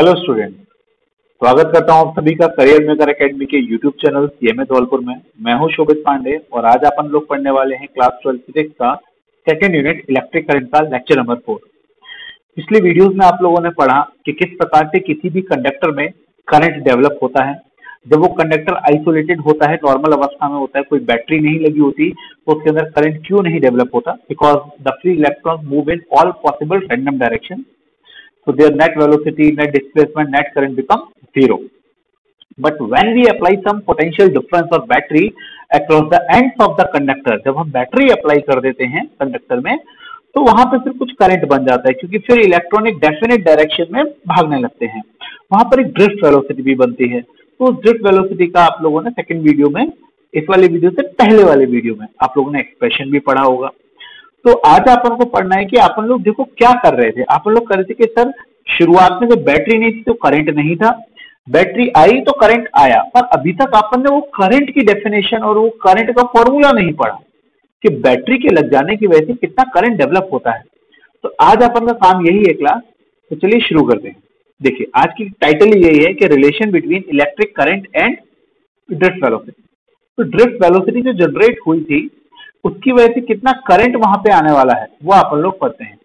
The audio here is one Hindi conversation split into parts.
हेलो स्टूडेंट, स्वागत करता हूँ आप सभी का करियर मेकर एकेडमी के यूट्यूब चैनल सीएमए धौलपुर में। मैं हूँ शोभित पांडे और आज अपन लोग पढ़ने वाले हैं क्लास 12 फिजिक्स का सेकेंड यूनिट इलेक्ट्रिक करंट का लेक्चर नंबर 4। पिछले वीडियोस में आप लोगों ने पढ़ा कि किस प्रकार से किसी भी कंडक्टर में करंट डेवलप होता है। जब वो कंडक्टर आइसोलेटेड होता है, नॉर्मल अवस्था में होता है, कोई बैटरी नहीं लगी होती, तो उसके अंदर करंट क्यों नहीं डेवलप होता? Because the free electrons move in all possible random direction, so their net velocity, net displacement, net current become zero. But when we apply some potential difference of battery across the ends of the conductor, जब हम बैटरी अप्लाई कर देते हैं कंडक्टर में, तो वहां पे फिर कुछ करंट बन जाता है, क्योंकि फिर इलेक्ट्रॉन एक डेफिनेट डायरेक्शन में भागने लगते हैं। वहां पर एक ड्रिफ्ट वेलोसिटी भी बनती है। तो उस ड्रिफ्ट वेलोसिटी का आप लोगों ने सेकंड वीडियो में, इस वाले वीडियो से पहले वाले वीडियो में आप लोगों ने एक्सप्रेशन भी पढ़ा होगा। तो आज अपन को पढ़ना है कि अपन लोग देखो क्या कर रहे थे। अपन लोग कर रहे थे कि सर शुरुआत में जब बैटरी नहीं थी तो करंट नहीं था, बैटरी आई तो करंट आया, पर अभी तक अपन ने वो करंट की डेफिनेशन और वो करंट का फॉर्मूला नहीं पढ़ा कि बैटरी के लग जाने की वजह से कितना करंट डेवलप होता है। तो आज अपन का काम यही है क्लास। तो चलिए शुरू करते हैं। देखिए आज की टाइटल यही है कि relation between electric current and drift velocity. तो ड्रिफ्ट वेलोसिटी जो जनरेट हुई थी उसकी वजह से कितना करंट वहां पे आने वाला है वो अपन लोग पढ़ते हैं।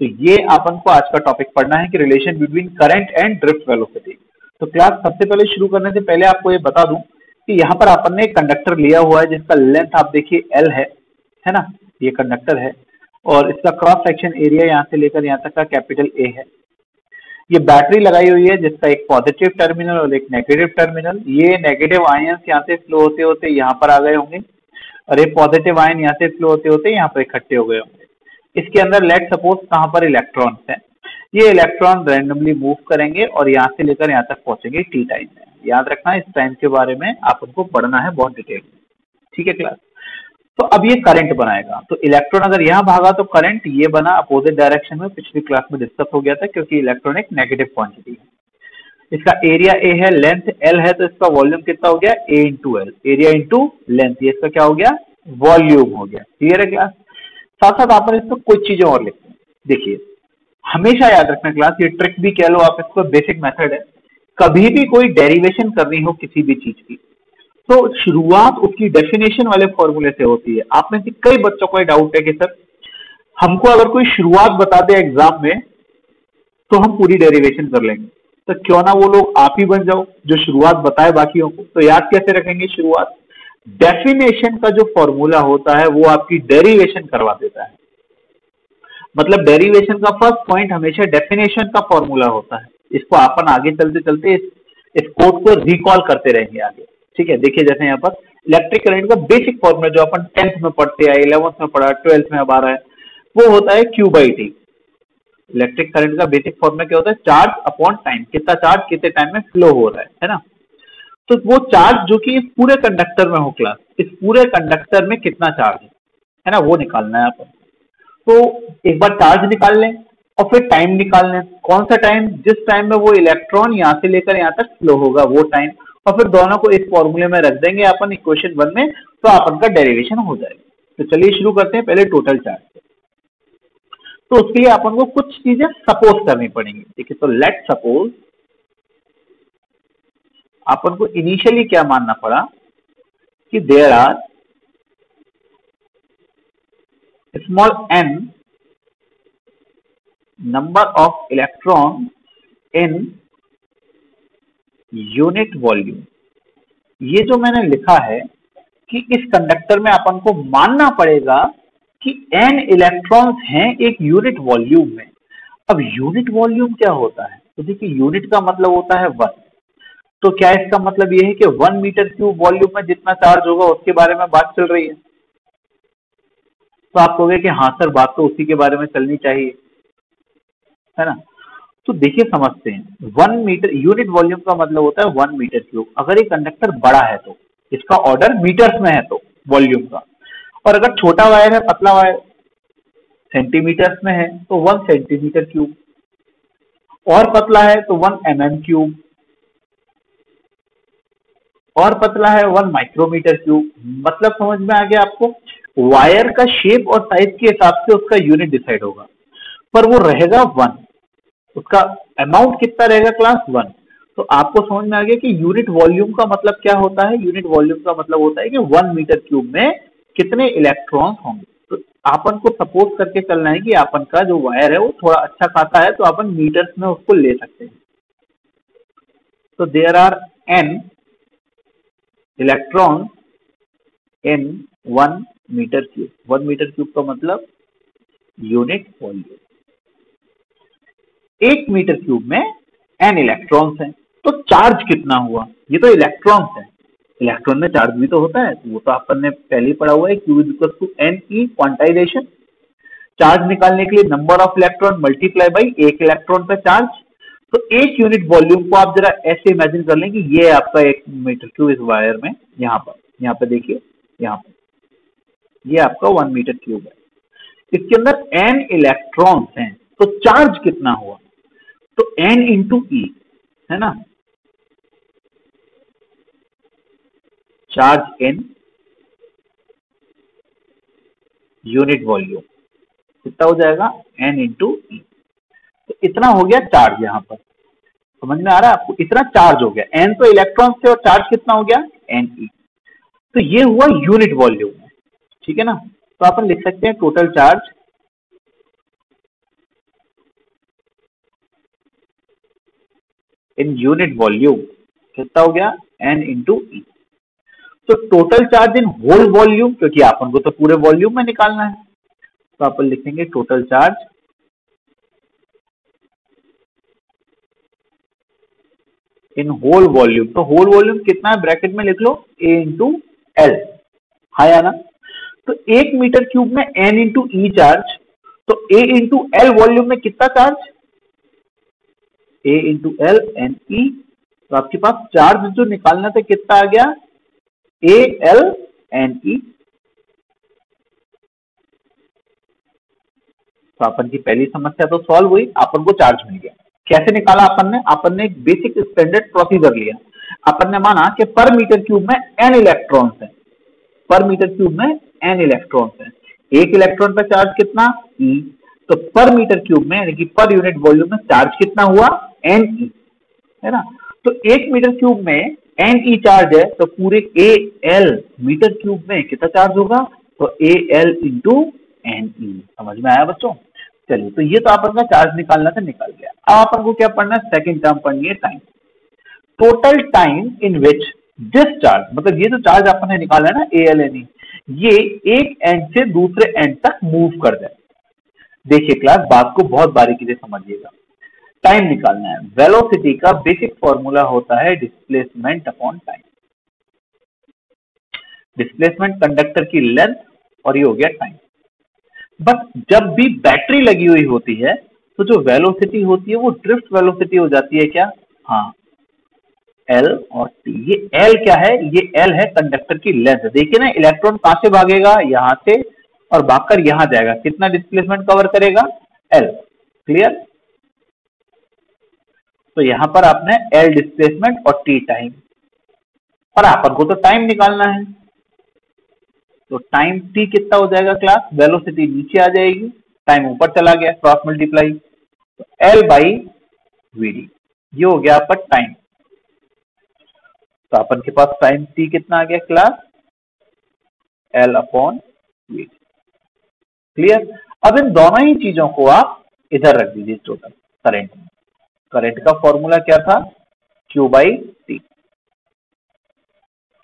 तो ये अपन को आज का टॉपिक पढ़ना है कि relation between current and drift velocity. तो क्लास सबसे पहले शुरू करने से पहले आपको ये बता दूं कि यहाँ पर अपन ने एक कंडक्टर लिया हुआ है जिसका लेंथ आप देखिए L है ना, ये कंडक्टर है और इसका क्रॉस सेक्शन एरिया यहाँ से लेकर यहाँ तक का कैपिटल A है। ये बैटरी लगाई हुई है जिसका एक पॉजिटिव टर्मिनल और एक नेगेटिव टर्मिनल। ये नेगेटिव आयंस यहाँ से फ्लो होते होते यहाँ पर आ गए होंगे और ये पॉजिटिव आयन यहाँ से फ्लो होते होते यहाँ पर इकट्ठे हो गए होंगे। इसके अंदर लेट सपोज कहाँ पर इलेक्ट्रॉन्स हैं। ये इलेक्ट्रॉन रैंडमली मूव करेंगे और यहाँ से लेकर यहाँ तक पहुंचेंगे टी टाइम में। याद रखना, इस टाइम के बारे में आप उनको पढ़ना है बहुत डिटेल में। ठीक है क्लास। तो अब ये करंट बनाएगा। तो इलेक्ट्रॉन अगर यहाँ भागा तो करंट ये बना अपोजिट डायरेक्शन में, पिछली क्लास में डिस्कस हो गया था, क्योंकि इलेक्ट्रॉन एक नेगेटिव क्वांटिटी है। इसका एरिया ए है, लेंथ एल है, तो इसका वॉल्यूम कितना हो गया? A into L, area into length, ये इसका क्या हो गया? वॉल्यूम हो गया। क्लियर है क्लास? साथ साथ आप इसमें कुछ चीजें और लिखते हैं। देखिए हमेशा याद रखना क्लास, ये ट्रिक भी कह लो आप इसको, बेसिक मेथड है। कभी भी कोई डेरिवेशन करनी हो किसी भी चीज की तो शुरुआत उसकी डेफिनेशन वाले फॉर्मूले से होती है। आप में से कई बच्चों को डाउट है कि सर हमको अगर कोई शुरुआत बता दे एग्जाम में तो हम पूरी डेरिवेशन कर लेंगे, तो क्यों ना वो लोग आप ही बन जाओ जो शुरुआत बताए बाकियों को। तो याद कैसे रखेंगे शुरुआत? डेफिनेशन का जो फॉर्मूला होता है वो आपकी डेरिवेशन करवा देता है। मतलब डेरिवेशन का फर्स्ट पॉइंट हमेशा डेफिनेशन का फॉर्मूला होता है। इसको अपन आगे चलते चलते इस कोड को रिकॉल करते रहेंगे आगे। ठीक है, देखिए जैसे यहाँ पर इलेक्ट्रिक करंट का बेसिक फॉर्मूला जो अपन 10th में पढ़ते हैं, 11th में पढ़ा, 12th में अब आ रहा है, वो होता है Q by T. Electric current का बेसिक फॉर्मूला क्या होता है? Charge upon time. कितना चार्ज कितने टाइम में फ्लो हो रहा है ना। तो वो चार्ज जो कि इस पूरे कंडक्टर में हो क्लास, इस पूरे कंडक्टर में कितना चार्ज है ना, वो निकालना है अपन। तो एक बार चार्ज निकाल लें और फिर टाइम निकाल लें। कौन सा टाइम? जिस टाइम में वो इलेक्ट्रॉन यहाँ से लेकर यहाँ तक फ्लो होगा वो टाइम, और फिर दोनों को इस फॉर्मूले में रख देंगे अपन इक्वेशन 1 में, तो अपन का डेरिवेशन हो जाएगा। तो चलिए शुरू करते हैं पहले टोटल चार्ज से। तो उसके लिए अपन को कुछ चीजें सपोज करनी पड़ेंगी। देखिए तो लेट सपोज अपन को इनिशियली क्या मानना पड़ा कि there are small n number of electron in unit volume. ये जो मैंने लिखा है कि इस कंडक्टर में अपन को मानना पड़ेगा कि n इलेक्ट्रॉन्स हैं एक यूनिट वॉल्यूम में। अब यूनिट वॉल्यूम क्या होता है? तो देखिए यूनिट का मतलब होता है 1। तो क्या इसका मतलब ये है कि 1 मीटर क्यूब वॉल्यूम में जितना चार्ज होगा उसके बारे में बात चल रही है? तो आप कहोगे कि हाँ सर बात तो उसी के बारे में चलनी चाहिए, है ना। तो देखिए समझते हैं, 1 मीटर यूनिट वॉल्यूम का मतलब होता है 1 मीटर क्यूब। अगर ये कंडक्टर बड़ा है तो इसका ऑर्डर मीटर्स में है तो वॉल्यूम का, और अगर छोटा वायर है, पतला वायर, सेंटीमीटर्स में है तो 1 सेंटीमीटर क्यूब, और पतला है तो 1 mm क्यूब, और पतला है 1 माइक्रोमीटर क्यूब। मतलब समझ में आ गया आपको? वायर का शेप और साइज के हिसाब से उसका यूनिट डिसाइड होगा, पर वो रहेगा 1, उसका अमाउंट कितना रहेगा क्लास 1। तो आपको समझ में आ गया कि यूनिट वॉल्यूम का मतलब क्या होता है। यूनिट वॉल्यूम का मतलब होता है कि 1 मीटर क्यूब में कितने इलेक्ट्रॉन्स होंगे। तो आपन को सपोज करके चलना है कि आपन का जो वायर है वो थोड़ा अच्छा खाता है, तो अपन मीटर्स में उसको ले सकते हैं। तो there are n electron in 1 metre cube. 1 metre cube का मतलब यूनिट वॉल्यूम। 1 मीटर क्यूब में n इलेक्ट्रॉन्स हैं, तो चार्ज कितना हुआ। ये तो इलेक्ट्रॉन्स है, इलेक्ट्रॉन में चार्ज भी तो होता है, तो वो तो अपन ने पहले ही पढ़ा हुआ है, Q equal to N E quantization. Charge निकालने के लिए number of electron multiply by एक इलेक्ट्रॉन का चार्ज। तो एक यूनिट वॉल्यूम को आप जरा ऐसे इमेजिन कर लें कि ये है आपका 1 मीटर क्यूब इस वायर में, यहाँ पर देखिए, यहाँ पर ये आपका 1 मीटर क्यूब है, इसके अंदर n इलेक्ट्रॉन्स हैं, तो चार्ज कितना हुआ। तो n इंटू ई है ना, चार्ज n यूनिट वॉल्यूम कितना हो जाएगा, n इंटू ई। तो इतना हो गया चार्ज। यहाँ पर समझ में आ रहा है आपको, इतना चार्ज हो गया। n तो इलेक्ट्रॉन से और चार्ज कितना हो गया, n ई। तो ये हुआ यूनिट वॉल्यूम, ठीक है ना। तो अपन लिख सकते हैं total charge in unit volume कितना हो गया, n इंटू ई। तो total charge in whole volume, क्योंकि अपन को तो पूरे वॉल्यूम में निकालना है, तो अपन लिखेंगे total charge in whole volume. तो होल वॉल्यूम कितना है, ब्रैकेट में लिख लो a इंटू एल, हाँ या ना। तो 1 मीटर क्यूब में n इंटू ई चार्ज, तो a इंटू एल वॉल्यूम में कितना चार्ज, a into L N E. तो आपके पास चार्ज जो निकालना था कितना आ गया, ए एल एन ई। तो अपन की पहली समस्या तो सॉल्व हुई, अपन को चार्ज मिल गया। कैसे निकाला अपन ने एक बेसिक स्टैंडर्ड प्रोसीजर लिया। अपन ने माना कि पर मीटर क्यूब में n इलेक्ट्रॉन्स है, पर मीटर क्यूब में n इलेक्ट्रॉन्स है, एक इलेक्ट्रॉन पर चार्ज कितना, e। तो पर मीटर क्यूब में यानी कि पर यूनिट वॉल्यूम में चार्ज कितना हुआ, n e, है ना। तो 1 मीटर क्यूब में n e चार्ज है, तो पूरे a l मीटर क्यूब में कितना चार्ज होगा, तो a l into n e। समझ में आया बच्चों। चलिए, तो ये तो अपन का चार्ज निकालना था, निकाल गया। अब अपन को क्या पढ़ना है, सेकंड टर्म पढ़नी है, time. Total time in which this charge, मतलब ये जो चार्ज अपन ने निकाला है ना ए एल एन ई, ये एक एंड से दूसरे एंड तक मूव कर जाए। देखिए क्लास, बात को बहुत बारीकी से समझिएगा। टाइम निकालना है, वेलोसिटी का बेसिक फॉर्मूला होता है displacement upon time. Displacement conductor की लेंथ और ये हो गया टाइम। बट जब भी बैटरी लगी हुई होती है, तो जो वेलोसिटी होती है वो ड्रिफ्ट वेलोसिटी हो जाती है क्या, हाँ, एल और टी। ये एल क्या है, ये एल है कंडक्टर की लेंथ। देखिए ना, इलेक्ट्रॉन कहां से भागेगा, यहां से, और भागकर यहां जाएगा, कितना डिस्प्लेसमेंट कवर करेगा, एल। क्लियर। तो यहां पर आपने एल डिस्प्लेसमेंट और टी टाइम, और अपन को तो टाइम निकालना है। तो टाइम टी कितना हो जाएगा क्लास, वेलोसिटी नीचे आ जाएगी, टाइम ऊपर चला गया, क्रॉस मल्टीप्लाई, तो एल बाई वी डी, ये हो गया आपका टाइम। तो अपन के पास टाइम टी कितना आ गया class, L upon V D. Clear. अब इन दोनों ही चीजों को आप इधर रख दीजिए टोटल करंट में। करंट का फॉर्मूला क्या था, क्यू बाई टी।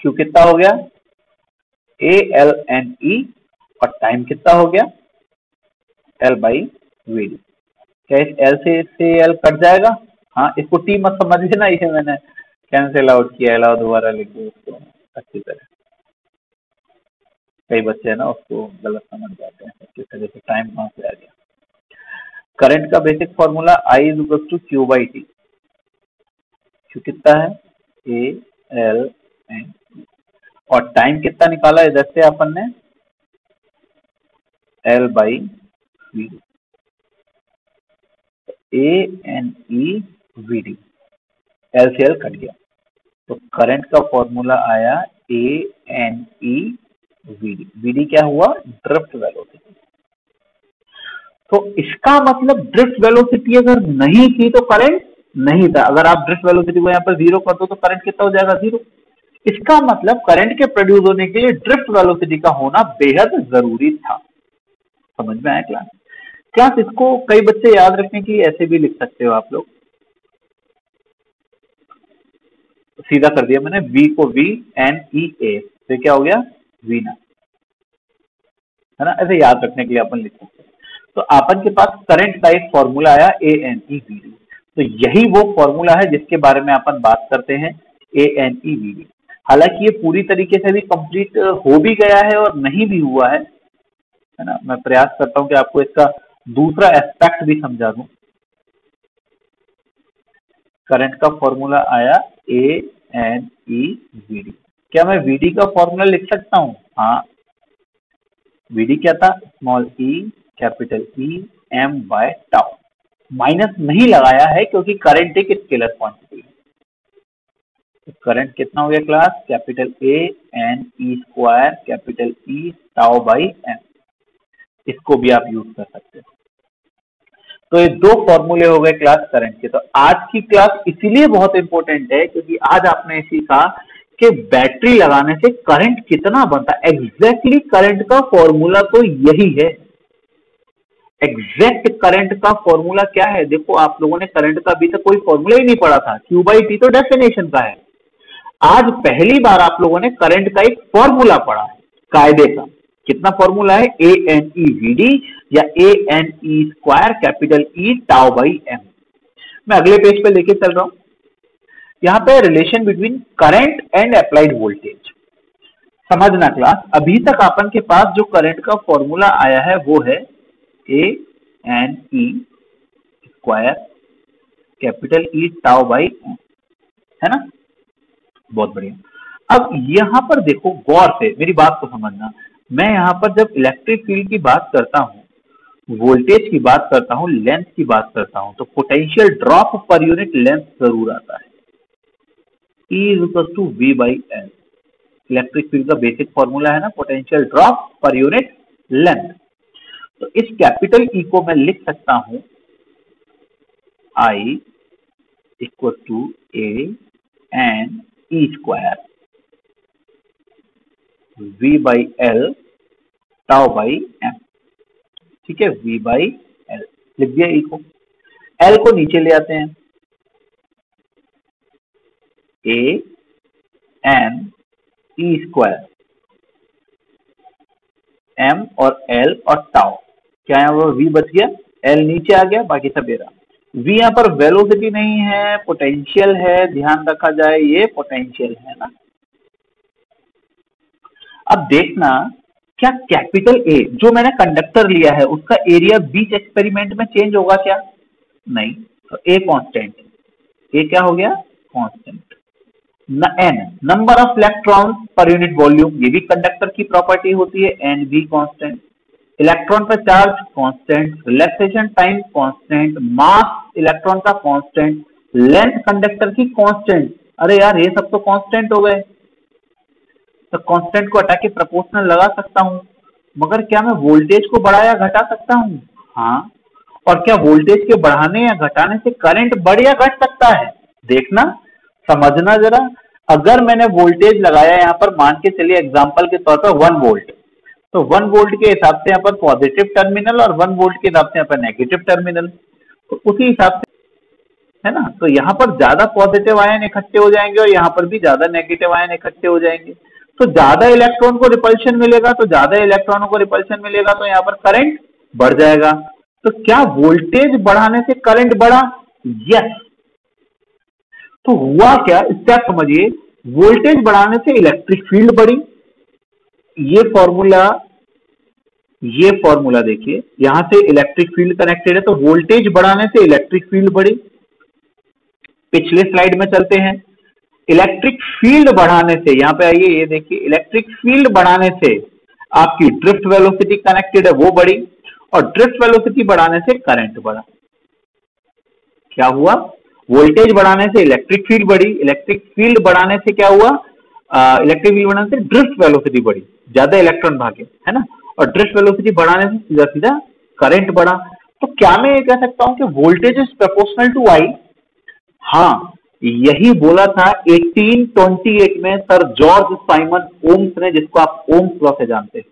क्यू कितना हो गया, ए एल एन ई, और टाइम कितना हो गया, एल बाई वी डी। क्या इस एल से एल कट जाएगा, हाँ, इसको टी मत समझ लेना, इसे मैंने कैंसिल आउट किया, अलाउ दोबारा लिख दो उसको अच्छी तरह। कई बच्चे है ना उसको गलत समझ जाते हैं, किस तरह से टाइम कहां से आ गया। करंट का basic formula I is equal to Q by T. Q कितना है, ए एल एन, और टाइम कितना निकाला इधर से अपन ने, L by V D, A N E V D, L से एल कट गया, तो करंट का फॉर्मूला आया A N E VD. VD क्या हुआ? Drift velocity. तो इसका मतलब ड्रिफ्ट वेलोसिटी अगर नहीं थी तो करंट नहीं था। अगर आप ड्रिफ्ट वेलोसिटी को यहाँ पर जीरो कर दो तो करंट कितना हो जाएगा? जीरो। इसका मतलब करंट के प्रोड्यूस होने के लिए ड्रिफ्ट वेलोसिटी का होना बेहद जरूरी था। समझ में आया क्लास? क्लास इसको कई बच्चे याद रखने के लिए ऐसे भी लिख सकते हो आप लोग। सीधा कर दिया मैंने, V को V N E A, तो क्या हो गया? वीना, है ना? ऐसे याद रखने के लिए अपन लिख सकते हैं। तो अपन के पास करंट का एक फॉर्मूला आया ANEVD। तो यही वो फॉर्मूला है जिसके बारे में अपन बात करते हैं, ANEVD। हालांकि ये पूरी तरीके से भी कंप्लीट हो भी गया है और नहीं भी हुआ है ना? मैं प्रयास करता हूं कि आपको इसका दूसरा एस्पेक्ट भी समझा दूं। करंट का फॉर्मूला आया ANEVD। क्या मैं VD का फॉर्मूला लिख सकता हूं? हाँ। VD क्या था? Small e capital E m by tau. Minus नहीं लगाया है क्योंकि करंट एक स्केलर क्वांटिटी है। तो करंट कितना हो गया class? Capital ANE square capital E tau by m। इसको भी आप यूज कर सकते हो। तो ये दो फॉर्मूले हो गए क्लास करंट के। तो आज की क्लास इसीलिए बहुत इंपॉर्टेंट है क्योंकि आज आपने सीखा कि बैटरी लगाने से करंट कितना बनता है। एग्जैक्टली करंट का फॉर्मूला तो यही है। एग्जैक्ट करंट का फॉर्मूला क्या है? देखो, आप लोगों ने करंट का अभी तक कोई फॉर्मूला ही नहीं पढ़ा था। Q/T तो डेफिनेशन का है। आज पहली बार आप लोगों ने करंट का एक फॉर्मूला पढ़ा है, कायदे का। कितना फॉर्मूला है? ANEVD या ANE square capital E tau by m। मैं अगले पेज पे लेके चल रहा हूं। यहां पे relation between current and applied voltage समझना क्लास। अभी तक अपन के पास जो करंट का फॉर्मूला आया है वो है ANE square capital E tau by m, है ना? बहुत बढ़िया। अब यहां पर देखो गौर से, मेरी बात को समझना। मैं यहां पर जब इलेक्ट्रिक फील्ड की बात करता हूं, वोल्टेज की बात करता हूं, लेंथ की बात करता हूं, तो potential drop per unit length जरूर आता है। E is to V by L। Electric field का बेसिक फॉर्मूला है ना, potential drop per unit length. तो इस कैपिटल E को मैं लिख सकता हूं I equal to ANE square V by L tau by m। ठीक है, V बाई L लिख दिया E को। L को नीचे ले आते हैं, ANE स्क्वायर m और L और टाउ क्या है? वो V बच गया, L नीचे आ गया, बाकी सब रहा। V यहाँ पर वेलोसिटी नहीं है, पोटेंशियल है। ध्यान रखा जाए, ये पोटेंशियल है ना। अब देखना, क्या कैपिटल A जो मैंने कंडक्टर लिया है उसका एरिया बीच एक्सपेरिमेंट में चेंज होगा क्या? नहीं। तो A कांस्टेंट, A क्या हो गया? Constant. N number of electron per unit volume, ये भी कंडक्टर की प्रॉपर्टी होती है, N भी कांस्टेंट। इलेक्ट्रॉन पर charge constant, relaxation time constant, mass electron का कांस्टेंट, लेंथ कंडक्टर की कांस्टेंट। अरे यार, ये सब तो कांस्टेंट हो गए। तो कांस्टेंट को हटा के प्रोपोर्शनल लगा सकता हूं, मगर क्या मैं वोल्टेज को बढ़ा या घटा सकता हूं? हाँ। और क्या वोल्टेज के बढ़ाने या घटाने से करंट बढ़ या घट सकता है? देखना, समझना जरा। अगर मैंने वोल्टेज लगाया यहाँ पर, मान के चलिए एग्जांपल के तौर पर 1 वोल्ट, तो 1 वोल्ट के हिसाब से यहाँ पर पॉजिटिव टर्मिनल और 1 वोल्ट के हिसाब से यहाँ पर नेगेटिव टर्मिनल, तो उसी हिसाब से, है ना। तो यहाँ पर ज्यादा पॉजिटिव आयन इकट्ठे हो जाएंगे और यहाँ पर भी ज्यादा नेगेटिव आयन इकट्ठे हो जाएंगे। तो ज्यादा इलेक्ट्रॉन को रिपल्शन मिलेगा, तो ज्यादा इलेक्ट्रॉनों को रिपल्शन मिलेगा, तो यहाँ पर करंट बढ़ जाएगा। तो क्या वोल्टेज बढ़ाने से करंट बढ़ा? यस। तो हुआ क्या, स्टेप समझिए। वोल्टेज बढ़ाने से इलेक्ट्रिक फील्ड बढ़ी। ये फॉर्मूला देखिए, यहां से इलेक्ट्रिक फील्ड कनेक्टेड है, तो वोल्टेज बढ़ाने से इलेक्ट्रिक फील्ड बढ़ी। पिछले स्लाइड में चलते हैं। इलेक्ट्रिक फील्ड बढ़ाने से, यहां पे आइए, ये देखिए, इलेक्ट्रिक फील्ड बढ़ाने से आपकी ड्रिफ्ट वेलोसिटी कनेक्टेड है, वो बढ़ी, और ड्रिफ्ट वेलोसिटी बढ़ाने से करंट बढ़ा। क्या हुआ? वोल्टेज बढ़ाने से इलेक्ट्रिक फील्ड बढ़ी, इलेक्ट्रिक फील्ड बढ़ाने से क्या हुआ? इलेक्ट्रिक फील्ड बढ़ाने से ड्रिफ्ट वेलोसिटी बढ़ी, ज्यादा इलेक्ट्रॉन भागे, है ना, और ड्रिफ्ट वेलोसिटी बढ़ाने से सीधा सीधा करंट बढ़ा। तो क्या मैं ये कह सकता हूं कि वोल्टेज इज प्रोपोर्शनल टू आई? हाँ, यही बोला था 1828 में सर जॉर्ज साइमन ओम्स ने, जिसको आप ओम्स लॉ से जानते हैं।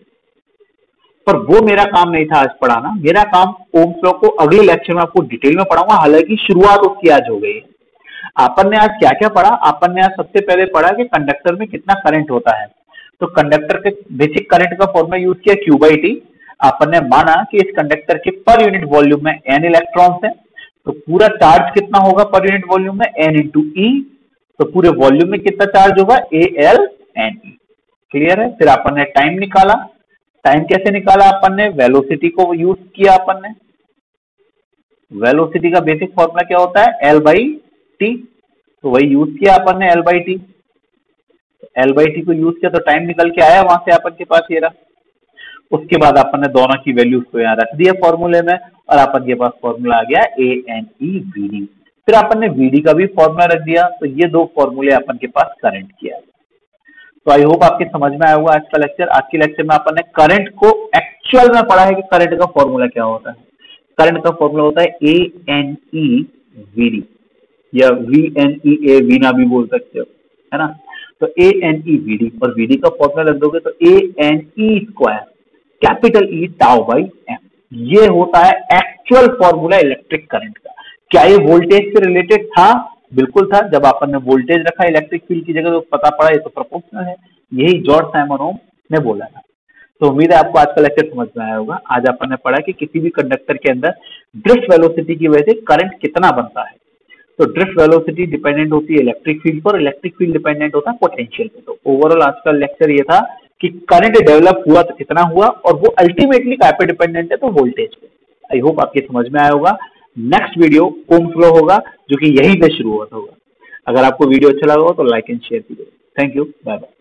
पर वो मेरा काम नहीं था आज पढ़ाना, मेरा काम ओम्स लॉ को अगले लेक्चर में आपको डिटेल में पढ़ाऊंगा, हालांकि शुरुआत उसकी आज हो गई है। अपन ने आज क्या क्या पढ़ा? अपन ने आज सबसे पहले पढ़ा कि कंडक्टर में कितना करंट होता है। तो कंडक्टर के बेसिक करंट का फॉर्मूला यूज किया Q/T। अपन ने माना कि इस कंडक्टर के पर यूनिट वॉल्यूम में n इलेक्ट्रॉन्स है, तो पूरा चार्ज कितना होगा पर यूनिट वॉल्यूम में? n into E. तो पूरे वॉल्यूम में कितना चार्ज होगा? ALNE। क्लियर है? फिर अपन ने टाइम निकाला। टाइम कैसे निकाला अपन ने? वेलोसिटी को यूज किया अपन ने। वेलोसिटी का बेसिक फॉर्मूला क्या होता है? L/T। तो वही यूज किया अपन ने L/T। L/T को यूज किया तो टाइम निकल के आया वहां से अपन के पास ये रहा। उसके बाद अपन ने दोनों की वैल्यूज को यहाँ रख दिया फॉर्मूले में, और अपन के पास फॉर्मूला आ गया ANE/VD। फिर अपन ने VD का भी फॉर्मूला रख दिया। तो ये दो फॉर्मूले अपन के पास करंट किया। तो आई होप आपके समझ में आया होगा आज का लेक्चर। आज के लेक्चर में अपन ने करंट को एक्चुअल में पढ़ा है कि करंट का फॉर्मूला क्या होता है। करंट का फॉर्मूला होता है ANE/VD, या VNEA, वीना भी बोल सकते हो, है ना। तो ANE/VD, और VD का फॉर्मूला रख दोगे तो ANE², कैपिटल E τ/m। ये होता है एक्चुअल फॉर्मूला इलेक्ट्रिक करंट का। क्या ये वोल्टेज से रिलेटेड था? बिल्कुल था। जब अपन ने वोल्टेज रखा इलेक्ट्रिक फील्ड की जगह तो पता पड़ा ये तो प्रोपोर्शनल है। यही जॉर्ज साइमन ओम ने बोला था। तो उम्मीद है आपको आज का लेक्चर समझ में आया होगा। आज अपन ने पढ़ा कि किसी भी कंडक्टर के अंदर ड्रिफ्ट वेलोसिटी की वजह से करंट कितना बनता है। तो ड्रिफ्ट वेलोसिटी डिपेंडेंट होती है इलेक्ट्रिक फील्ड पर, इलेक्ट्रिक फील्ड डिपेंडेंट होता है पोटेंशियल पे। तो ओवरऑल आज का लेक्चर ये था कि करंट डेवलप हुआ तो कितना हुआ, और वो अल्टीमेटली क्या पे डिपेंडेंट है? तो वोल्टेज पे। आई होप आपके समझ में आया होगा। नेक्स्ट वीडियो ओम्स लॉ होगा, जो कि यहीं पे शुरू होगा। अगर आपको वीडियो अच्छा लगा हो तो लाइक एंड शेयर कीजिए। Thank you, bye bye.